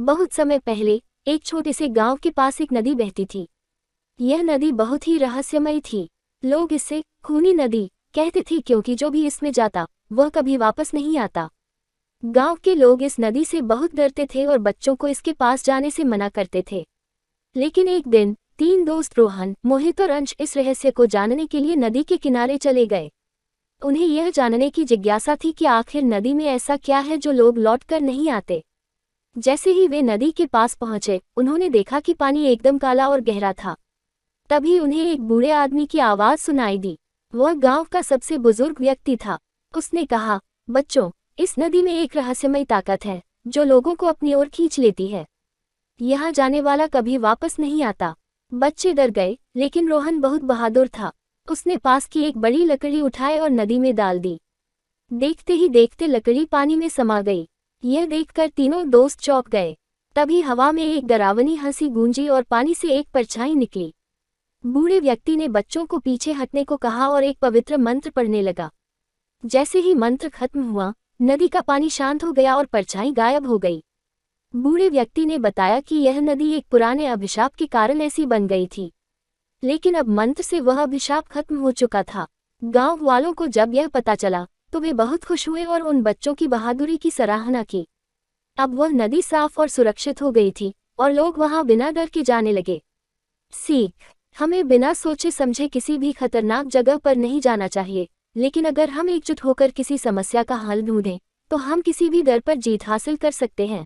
बहुत समय पहले एक छोटे से गांव के पास एक नदी बहती थी। यह नदी बहुत ही रहस्यमय थी। लोग इसे खूनी नदी कहते थे क्योंकि जो भी इसमें जाता वह कभी वापस नहीं आता। गांव के लोग इस नदी से बहुत डरते थे और बच्चों को इसके पास जाने से मना करते थे। लेकिन एक दिन 3 दोस्त रोहन, मोहित और अंश इस रहस्य को जानने के लिए नदी के किनारे चले गए। उन्हें यह जानने की जिज्ञासा थी कि आखिर नदी में ऐसा क्या है जो लोग लौटकर नहीं आते। जैसे ही वे नदी के पास पहुंचे, उन्होंने देखा कि पानी एकदम काला और गहरा था। तभी उन्हें एक बूढ़े आदमी की आवाज़ सुनाई दी। वह गांव का सबसे बुजुर्ग व्यक्ति था। उसने कहा, बच्चों, इस नदी में एक रहस्यमय ताकत है जो लोगों को अपनी ओर खींच लेती है। यहाँ जाने वाला कभी वापस नहीं आता। बच्चे डर गए, लेकिन रोहन बहुत बहादुर था। उसने पास की एक बड़ी लकड़ी उठाई और नदी में डाल दी। देखते ही देखते लकड़ी पानी में समा गई। यह देखकर तीनों दोस्त चौंक गए। तभी हवा में एक डरावनी हंसी गूंजी और पानी से एक परछाई निकली। बूढ़े व्यक्ति ने बच्चों को पीछे हटने को कहा और एक पवित्र मंत्र पढ़ने लगा। जैसे ही मंत्र खत्म हुआ, नदी का पानी शांत हो गया और परछाई गायब हो गई। बूढ़े व्यक्ति ने बताया कि यह नदी एक पुराने अभिशाप के कारण ऐसी बन गई थी, लेकिन अब मंत्र से वह अभिशाप खत्म हो चुका था। गांव वालों को जब यह पता चला तो वे बहुत खुश हुए और उन बच्चों की बहादुरी की सराहना की। अब वह नदी साफ और सुरक्षित हो गई थी और लोग वहां बिना डर के जाने लगे। सीख: हमें बिना सोचे समझे किसी भी खतरनाक जगह पर नहीं जाना चाहिए, लेकिन अगर हम एकजुट होकर किसी समस्या का हल ढूंढें तो हम किसी भी डर पर जीत हासिल कर सकते हैं।